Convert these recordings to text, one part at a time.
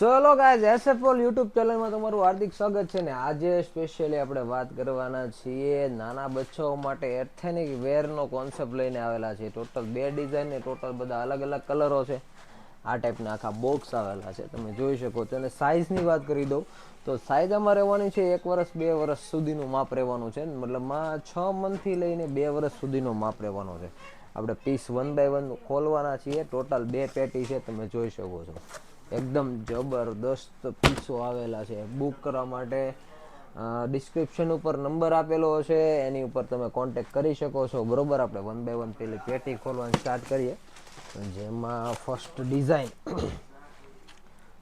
ચલો guys એસએફઓલ YouTube ચેનલમાં તમારું હાર્દિક સ્વાગત છે ને આજે સ્પેશિયલી આપણે વાત કરવાના છીએ નાના બચ્ચાઓ માટે એથેનિક વેરનો કોન્સેપ્ટ લઈને આવેલા છે. ટોટલ 2 ડિઝાઇન ને ટોટલ બધા અલગ અલગ કલરો છે. આ ટાઈપના આખા બોક્સ આવેલા છે, તમે જોઈ શકો છો. અને સાઇઝની વાત કરી દઉં તો સાઇઝ અમારે રહેવાની છે 1 વર્ષ 2 વર્ષ સુધીનું માપ રહેવાનું છે, મતલબમાં 6 મંથથી લઈને 2 વર્ષ સુધીનો માપ રહેવાનો છે. આપણે પીસ 1 બાય 1 ખોલવાના છીએ. ટોટલ 2 પેટી છે, તમે જોઈ શકો છો. એકદમ જબરદસ્ત પીસો આવેલા છે. બુક કરવા માટે ડિસ્ક્રિપ્શન ઉપર નંબર આપેલો હશે, એની ઉપર તમે કોન્ટેક કરી શકો છો. બરોબર, આપણે 1 બાય 1 પેલી પેટી ખોલવાનું સ્ટાર્ટ કરીએ. જેમાં ફર્સ્ટ ડિઝાઇન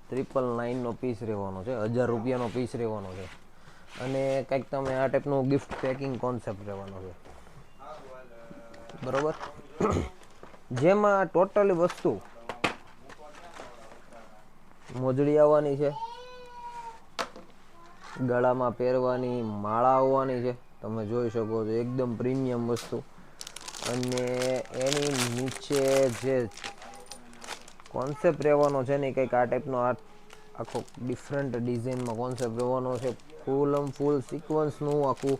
999નો પીસ રહેવાનો છે, 1000 રૂપિયાનો પીસ રહેવાનો છે. અને કંઈક તમે આ ટાઈપનું ગિફ્ટ પેકિંગ કોન્સેપ્ટ રહેવાનો છે. બરોબર, જેમાં ટોટલી વસ્તુ મોજડી આવવાની છે, ગળામાં પહેરવાની માળા આવવાની છે, તમે જોઈ શકો છો. એકદમ પ્રીમિયમ વસ્તુ. અને એની નીચે જે કોન્સેપ્ટ રહેવાનો છે ને કંઈક આ ટાઈપનો આખો ડિફરન્ટ ડિઝાઇનમાં કોન્સેપ્ટ રહેવાનો છે. ફૂલ સિક્વન્સનું આખું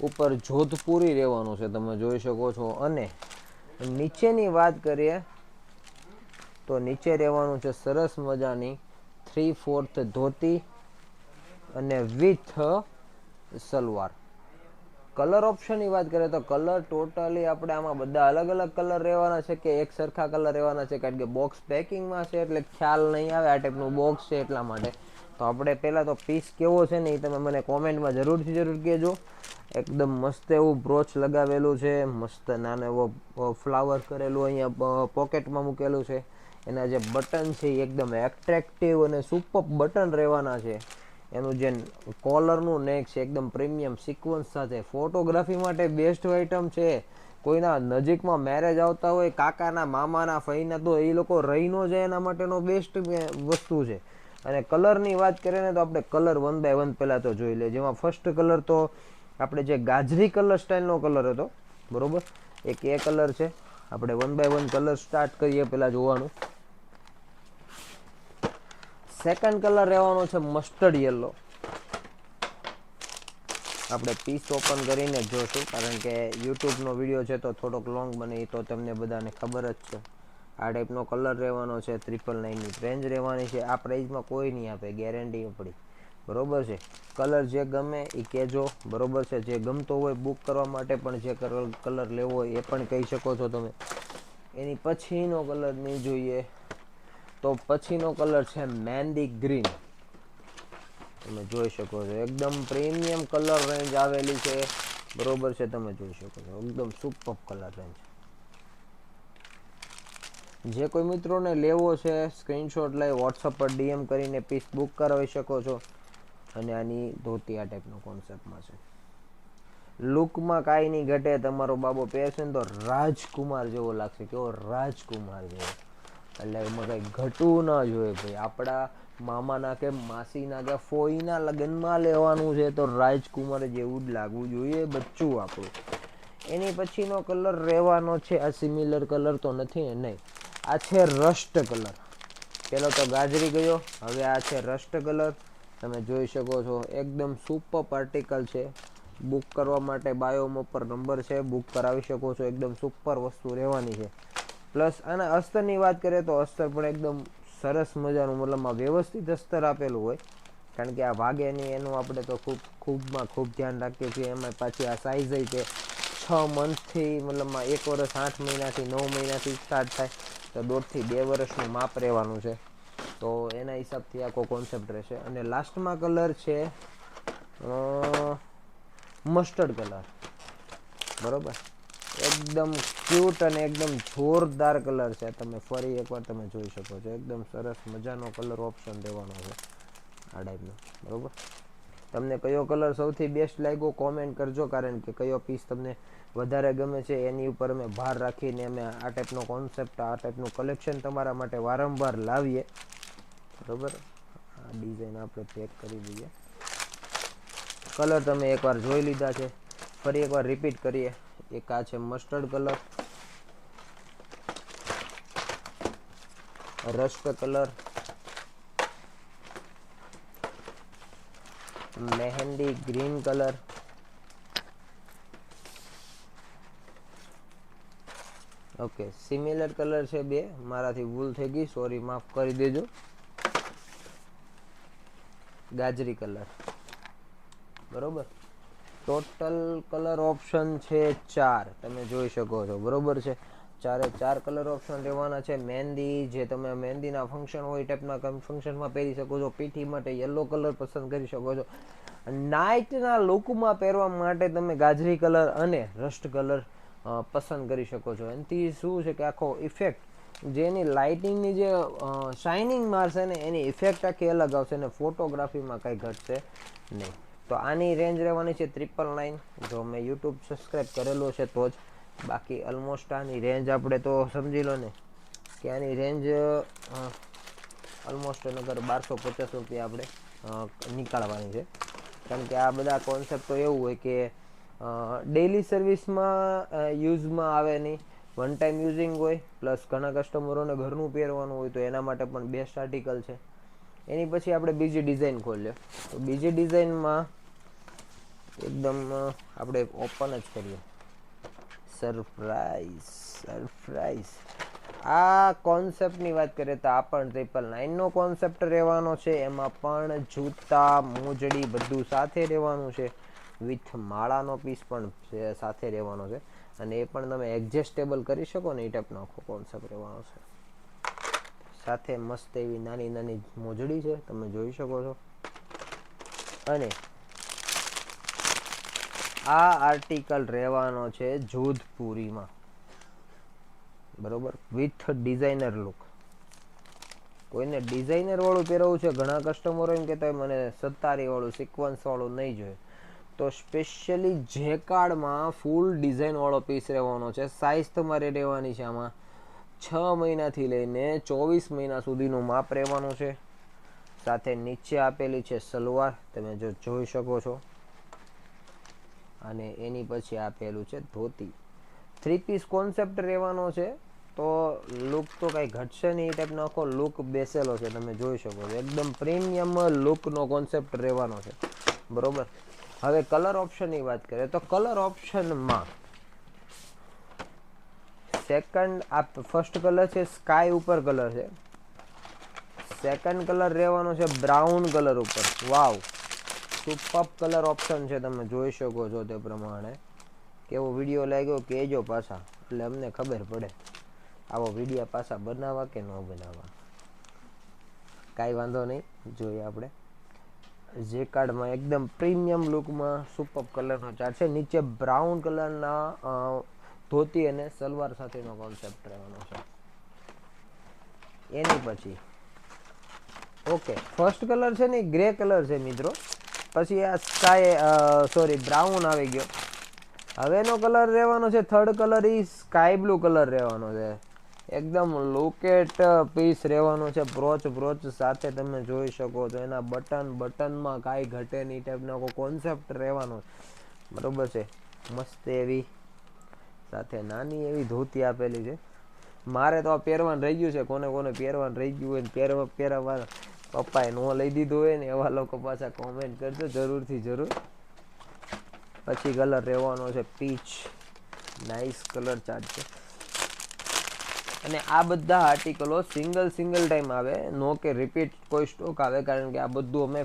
ઉપર જોધપુરી રહેવાનું છે, તમે જોઈ શકો છો. અને નીચેની વાત કરીએ તો નીચે રહેવાનું છે સરસ મજાની 3/4 ધોતી અને વિથ સલવાર. કલર ઓપ્શનની વાત કરીએ તો કલર ટોટલી આપણે આમાં બધા અલગ અલગ કલર રહેવાના છે કે એક સરખા કલર રહેવાના છે, કારણ કે બોક્સ પેકિંગમાં છે એટલે ખ્યાલ નહીં આવે. આ ટાઈપનું બોક્સ છે એટલા માટે. તો આપણે પહેલાં તો પીસ કેવો છે ને એ તમે મને કોમેન્ટમાં જરૂર કહેજો. એકદમ મસ્ત એવું બ્રોચ લગાવેલું છે, મસ્ત નાનો એવો ફ્લાવર કરેલું અહીંયા પોકેટમાં મૂકેલું છે. એના જે બટન છે એ એકદમ એટ્રેક્ટિવ અને સુપર બટન રહેવાના છે. એનું જે કોલરનું નેક છે એકદમ પ્રીમિયમ સિક્વન્સ સાથે. ફોટોગ્રાફી માટે બેસ્ટ આઇટમ છે. કોઈના નજીકમાં મેરેજ આવતા હોય, કાકાના મામાના ફઈના, તો એ લોકો રહી ન જાય એના માટેનો બેસ્ટ વસ્તુ છે. અને કલરની વાત કરીએ ને તો આપણે કલર 1 બાય 1 પહેલાં તો જોઈ લઈએ. જેમાં ફર્સ્ટ કલર તો આપણે જે ગાજરી કલર સ્ટાઇલનો કલર હતો, બરોબર, એક એ કલર છે. આપણે 1 બાય 1 કલર સ્ટાર્ટ કરીએ પહેલાં જોવાનું. સેકન્ડ કલર રહેવાનો છે મસ્ટર્ડ યલો. આપણે પીસ ઓપન કરીને જોશું, કારણ કે યુટ્યુબનો વિડીયો છે તો થોડોક લોંગ બને, એ તો તમને બધાને ખબર જ છે. આ ટાઈપનો કલર રહેવાનો છે. 999ની રેન્જ રહેવાની છે. આ પ્રાઇઝમાં કોઈ નહીં આપે, ગેરંટી આપણી. બરોબર છે. કલર જે ગમે એ કહેજો. બરોબર છે. જે ગમતો હોય બુક કરવા માટે પણ, જે કલર લેવો હોય એ પણ કહી શકો છો તમે. એની પછીનો કલર નહીં જોઈએ તો પછીનો કલર છે મહેંદી ગ્રીન. તમે જોઈ શકો છો એકદમ પ્રીમિયમ કલર રેન્જ આવેલી છે. બરોબર છે, તમે જોઈ શકો છો એકદમ સુપર કલર રેન્જ. જે કોઈ મિત્રોને લેવો છે સ્ક્રીનશોટ લઈ વોટ્સઅપ પર ડીએમ કરીને પીસ બુક કરાવી શકો છો. અને આની ધોતી આ ટાઈપનો કોન્સેપ્ટમાં છે. લુકમાં કાંઈ નહીં ઘટે. તમારો બાબો પહેરશે ને તો રાજકુમાર જેવો લાગશે. કેવો રાજકુમાર જેવો. એટલે એમાં કંઈ ઘટવું ના જોઈએ ભાઈ. આપણા મામાના કે માસીના કે ફોઈના લગ્નમાં લેવાનું છે તો રાજકુમાર જેવું જ લાગવું જોઈએ બચ્ચું આપણું. એની પછીનો કલર રહેવાનો છે, આ સિમિલર કલર તો નથી ને, નહીં, આ છે રસ્ટ કલર. પેલો તો ગાજરી ગયો, હવે આ છે રસ્ટ કલર. તમે જોઈ શકો છો એકદમ સુપર પાર્ટિકલ છે. બુક કરવા માટે બાયોમ ઉપર નંબર છે, બુક કરાવી શકો છો. એકદમ સુપર વસ્તુ રહેવાની છે. પ્લસ આના અસ્તરની વાત કરીએ તો અસ્તર પણ એકદમ સરસ મજાનું, મતલબમાં વ્યવસ્થિત અસ્તર આપેલું હોય. કારણ કે આ વાગે નહીં એનું આપણે તો ખૂબ ધ્યાન રાખીએ છીએ. એમાં પાછી આ સાઇઝ છે 6 મંથથી, મતલબમાં 1 વર્ષ 8 મહિનાથી 9 મહિનાથી સ્ટાર્ટ થાય તો 1.5 થી 2 વર્ષનું માપ રહેવાનું છે. તો એના હિસાબથી આખો કોન્સેપ્ટ રહેશે. અને લાસ્ટમાં કલર છે મસ્ટર્ડ કલર. બરોબર, એકદમ ક્યુટ અને એકદમ જોરદાર કલર છે. તમે ફરી એકવાર તમે જોઈ શકો છો. એકદમ સરસ મજાનો કલર ઓપ્શન દેવાનો છે આ ટાઈપનો. બરોબર, તમને કયો કલર સૌથી બેસ્ટ લાગ્યો કોમેન્ટ કરજો, કારણ કે કયો પીસ તમને વધારે ગમે છે એની ઉપર અમે ભાર રાખીને અમે આ ટાઈપનો કોન્સેપ્ટ, આ ટાઈપનું કલેક્શન તમારા માટે વારંવાર લાવીએ. બરોબર, આ ડિઝાઇન આપણે પેક કરી દઈએ. કલર તમે એકવાર જોઈ લીધા છે, ફરી એકવાર રિપીટ કરીએ. એક આ છે mustard colour, rust colour, mehndi green colour, okay similar colour છે બે, મારાથી ભૂલ થઈ ગઈ, સોરી માફ કરી દેજો. ગાજરી કલર, બરોબર. ટોટલ કલર ઓપ્શન છે 4, તમે જોઈ શકો છો, બરોબર છે. 4 કલર ઓપ્શન રહેવાના છે. મહેંદી, જે તમે મહેંદીના ફંક્શન હોય ટાઈપના ફંક્શનમાં પહેરી શકો છો. પીઠી માટે યલો કલર પસંદ કરી શકો છો. નાઇટના લુકમાં પહેરવા માટે તમે ગાજરી કલર અને રસ્ટ કલર પસંદ કરી શકો છો. એનાથી શું છે કે આખો ઇફેક્ટ, જેની લાઇટિંગની જે શાઇનિંગ મારશે ને એની ઇફેક્ટ આખી અલગ આવશે ને ફોટોગ્રાફીમાં કંઈ ઘટશે નહીં. તો આની રેન્જ રહેવાની છે 999. જો મેં યુટ્યુબ સબસ્ક્રાઈબ કરેલો છે તો જ, બાકી ઓલમોસ્ટ આની રેન્જ આપણે તો સમજી લો ને કે આની રેન્જ ઓલમોસ્ટ નગર 1250 રૂપિયા આપણે નીકાળવાની છે. કારણ કે આ બધા કોન્સેપ્ટ તો એવું હોય કે ડેઇલી સર્વિસમાં યુઝમાં આવે નહીં, વન ટાઈમ યુઝિંગ હોય, પ્લસ ઘણા કસ્ટમરોને ઘરનું પહેરવાનું હોય તો એના માટે પણ બેસ્ટ આર્ટિકલ છે. એની પછી આપણે બીજી ડિઝાઇન ખોલીએ. તો બીજી ડિઝાઇનમાં એકદમ આપણે ઓપન જ કરીએ. સરપ્રાઈઝ. આ કોન્સેપ્ટની વાત કરીએ તો આ પણ 999નો કોન્સેપ્ટ રહેવાનો છે. એમાં પણ જૂતા, મોજડી બધું સાથે રહેવાનું છે. વિથ માળાનો પીસ પણ સાથે રહેવાનો છે. અને એ પણ તમે એડજસ્ટેબલ કરી શકો ને એ ટાઈપનો આખો કોન્સેપ્ટ રહેવાનો છે. સાથે મસ્ત એવી નાની નાની મોજડી છે, તમે જોઈ શકો છો. અને આ આર્ટિકલ રહેવાનો છે જોધપુરીમાં, બરોબર, વિથ ડિઝાઇનર લુક. કોઈને ડિઝાઇનર વાળું પહેરવું છે, ઘણા કસ્ટમરો એમ કહેતા હોય મને સત્તારી વાળું, સિક્વન્સ વાળું નહીં જોઈએ, તો સ્પેશિયલી જેકાર્ડમાં ફૂલ ડિઝાઇન વાળો પીસ રહેવાનો છે. સાઇઝ તમારે રહેવાની છે આમાં 6 મહિનાથી લઈને 24 મહિના સુધીનું માપ રહેવાનું છે. સાથે નીચે આપેલી છે સલવાર, તમે જો જોઈ શકો છો. અને એની પછી આપેલું છે ધોતી. 3 પીસ કોન્સેપ્ટ રહેવાનો છે. તો લુક તો કાંઈ ઘટશે નહીં, એ ટાઈપનો આખો લુક બેસેલો છે, તમે જોઈ શકો છો. એકદમ પ્રીમિયમ લુકનો કોન્સેપ્ટ રહેવાનો છે, બરોબર. હવે કલર ઓપ્શનની વાત કરીએ તો કલર ઓપ્શનમાં ફર્સ્ટ કલર છે સ્કાય ઉપર કલર છે. સેકન્ડ કલર રહેવાનો છે બ્રાઉન કલર ઉપર. વાવ, સુપર કલર ઓપ્શન છે, તમે જોઈ શકો છો. તે પ્રમાણે કેવો વિડીયો લાગ્યો કહેજો પાછા, એટલે અમને ખબર પડે આવો વિડીયો પાછા બનાવવા કે ન બનાવવા. કાંઈ વાંધો નહીં, જોઈએ આપણે. જે કાર્ડમાં એકદમ પ્રીમિયમ લુકમાં સુપર કલરનો ચાર્ટ છે. નીચે બ્રાઉન કલરના ધોતી અને સલવાર સાથેનો કોન્સેપ્ટ રહેવાનો છે. એની પછી ઓકે, ફર્સ્ટ કલર છે ને ગ્રે કલર છે મિત્રો. પછી આ બ્રાઉન આવી ગયો. હવેનો કલર રહેવાનો છે થર્ડ કલર ઈ સ્કાય બ્લુ કલર રહેવાનો છે. એકદમ લોકેટ પીસ રહેવાનો છે. બ્રોચ સાથે તમે જોઈ શકો છો. એના બટનમાં કાંઈ ઘટે નહીં ટાઈપનો કોન્સેપ્ટ રહેવાનો, બરોબર છે. મસ્ત એવી સાથે નાની એવી ધોતી આપેલી છે. મારે તો આ પહેરવાનું રહી ગયું છે. કોને પહેરવાનું રહી ગયું હોય ને પહેરવા પપ્પાએ નો લઈ દીધું હોય ને એવા લોકો પાછા કોમેન્ટ કરજો જરૂરથી જરૂર. પછી કલર રહેવાનો છે પીચ. નાઇસ કલર ચાર્ટ છે. અને આ બધા આર્ટિકલો સિંગલ ટાઈમ આવે, નો કે રિપીટ કોઈ સ્ટોક આવે. કારણ કે આ બધું અમે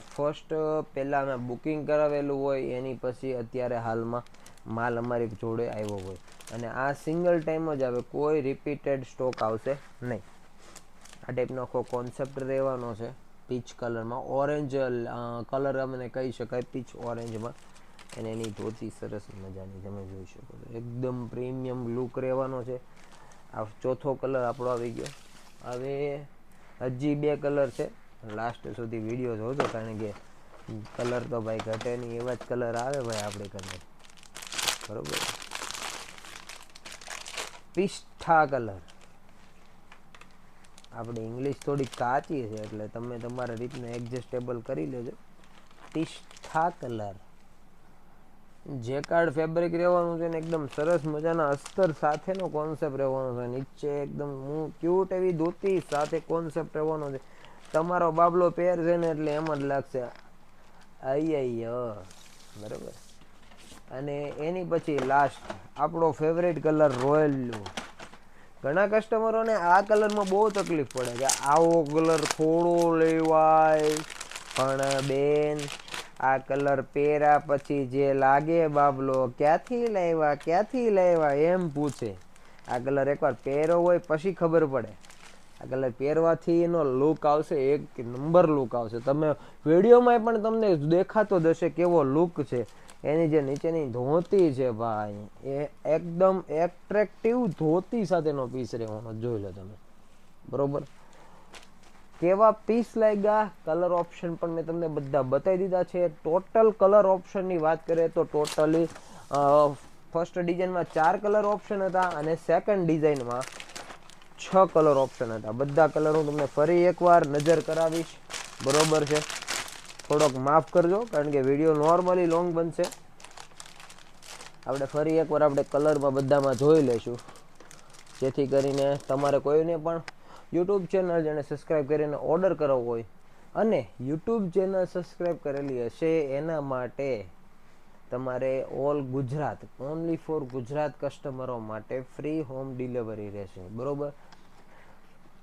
પહેલાં અમે બુકિંગ કરાવેલું હોય, એની પછી અત્યારે હાલમાં માલ અમારી જોડે આવ્યો હોય. અને આ સિંગલ ટાઈમ જ આવે, કોઈ રિપીટેડ સ્ટોક આવશે નહીં. આ ટાઈપનો આખો કોન્સેપ્ટ રહેવાનો છે. પીચ કલરમાં, ઓરેન્જ કલર અમને કહી શકાય, પીચ ઓરેન્જમાં. અને એની ધોતી સરસ મજાની, તમે જોઈ શકો છો. એકદમ પ્રીમિયમ લુક રહેવાનો છે. આ ચોથો કલર આપણો આવી ગયો. હવે હજી 2 કલર છે, લાસ્ટ સુધી વિડીયો જોજો. કારણ કે કલર તો ભાઈ ઘટે નહીં, એવા જ કલર આવે ભાઈ આપણે કલર, બરોબર. પિસ્તા કલર. આપણી ઇંગ્લિશ થોડી કાચી છે એટલે તમે તમારા રીતને એડજસ્ટેબલ કરી લેજો. પિસ્તા કલર જેકાર્ડ ફેબ્રિક રહેવાનું છે ને એકદમ સરસ મજાના અસ્તર સાથેનો કોન્સેપ્ટ રહેવાનો છે. નીચે એકદમ ક્યુટ એવી ધોતી સાથે કોન્સેપ્ટ રહેવાનો છે. તમારો બાબલો પહેરશે ને એટલે એમ જ લાગશે અయ్యయ్યો બરોબર. અને એની પછી લાસ્ટ આપણો ફેવરેટ કલર રોયલ બ્લુ. ઘણા કસ્ટમરોને આ કલરમાં બહુ તકલીફ પડે કે આવો કલર થોડો લેવાય, પણ બેન આ કલર પહેર્યા પછી જે લાગે બાબલો ક્યાંથી લાવ્યા એમ પૂછે. આ કલર એકવાર પહેરો હોય પછી ખબર પડે. આ કલર પહેરવાથી એનો લુક આવશે, એક નંબર લુક આવશે. તમે વિડીયોમાં પણ તમને દેખાતો જ હશે કેવો લુક છે. એની જે નીચેની ધોતી છે ભાઈ, એ એકદમ એટ્રેક્ટિવ ધોતી સાથેનો પીસ રહેવાનો, જોઈ લો તમે બરોબર. કેવા પીસ લાગ્યા, કલર ઓપ્શન પણ મેં તમને બધા બતાવી દીધા છે. ટોટલ કલર ઓપ્શનની વાત કરીએ તો ટોટલી ફર્સ્ટ ડિઝાઇનમાં 4 કલર ઓપ્શન હતા અને સેકન્ડ ડિઝાઇનમાં 6 કલર ઓપ્શન હતા. બધા કલર હું તમને ફરી એકવાર નજર કરાવીશ, બરોબર છે. થોડોક માફ કરજો કારણ કે વિડીયો નોર્મલી લોંગ બનશે. આપણે ફરી એકવાર આપણે કલરમાં બધામાં જોઈ લઈશું, જેથી કરીને તમારે કોઈને પણ યુટ્યુબ ચેનલ જેને સબસ્ક્રાઈબ કરીને ઓર્ડર કરવો હોય અને યુટ્યુબ ચેનલ સબસ્ક્રાઈબ કરેલી હશે એના માટે તમારે all Gujarat, only for Gujarat કસ્ટમરો માટે ફ્રી હોમ ડિલિવરી રહેશે, બરોબર.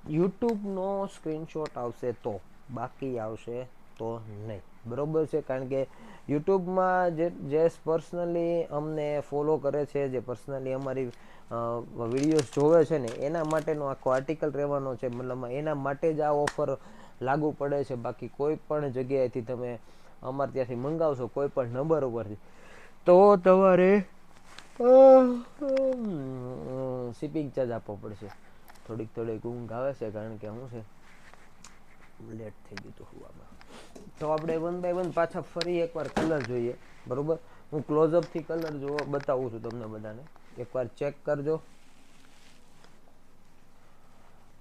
યુટ્યુબનો સ્ક્રીનશોટ આવશે તો, બાકી આવશે તો નહીં, બરોબર છે. કારણ કે યુટ્યુબમાં જે પર્સનલી અમને ફોલો કરે છે, જે પર્સનલી અમારી વિડીયોઝ જોવે છે ને, એના માટેનો આખો આર્ટિકલ રહેવાનો છે. મતલબ એના માટે જ આ ઓફર લાગુ પડે છે. બાકી કોઈ પણ જગ્યાએથી તમે અમારે ત્યાંથી મંગાવશો કોઈ પણ નંબર ઉપરથી તો તમારે શિપિંગ ચાર્જ આપવો પડશે. થોડીક ઊંઘ આવે છે કારણ કે શું છે, લેટ થઈ ગયું હતું સુવામાં. તો આપણે 1 બાય 1 પાછા ફરી એકવાર કલર જોઈએ, બરોબર. હું ક્લોઝઅપથી કલર બતાવું છું તમને બધાને, એકવાર ચેક કરજો.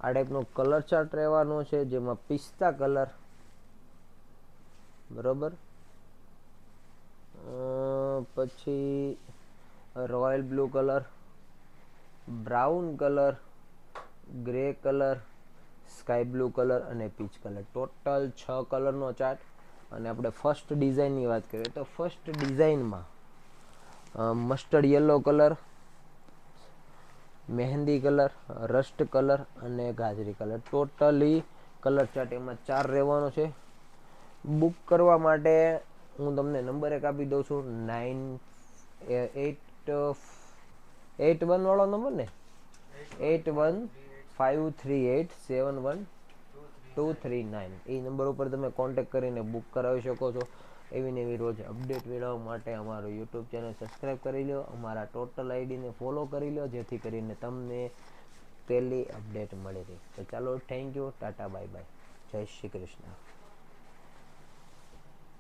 આ ટાઈપનો કલર ચાર્ટ રહેવાનો છે, જેમાં પિસ્તા કલર, બરોબર. પછી royal blue colour, brown colour, grey colour, sky blue colour અને પીચ કલર. ટોટલ 6 કલરનો ચાર્ટ. અને આપણે ફર્સ્ટ ડિઝાઇનની વાત કરીએ તો ફર્સ્ટ ડિઝાઇનમાં મસ્ટર્ડ યલો કલર, મહેંદી કલર, રસ્ટ કલર અને ગાજરી કલર. ટોટલી કલર ચાર્ટ એમાં 4 રહેવાનો છે. બુક કરવા માટે હું તમને નંબર એક આપી દઉં છું, 981 વાળો નંબર ને, 8153871239. એ નંબર ઉપર તમે કોન્ટેક્ટ કરીને બુક કરાવી શકો છો. એવી ને એવી રોજ અપડેટ મેળવવા માટે અમારું યુટ્યુબ ચેનલ સબસ્ક્રાઈબ કરી લો, અમારા ટોટલ આઈડીને ફોલો કરી લો, જેથી કરીને તમને પહેલી અપડેટ મળી રહી. તો ચાલો, thank you, Tata, bye bye, જય શ્રી કૃષ્ણ.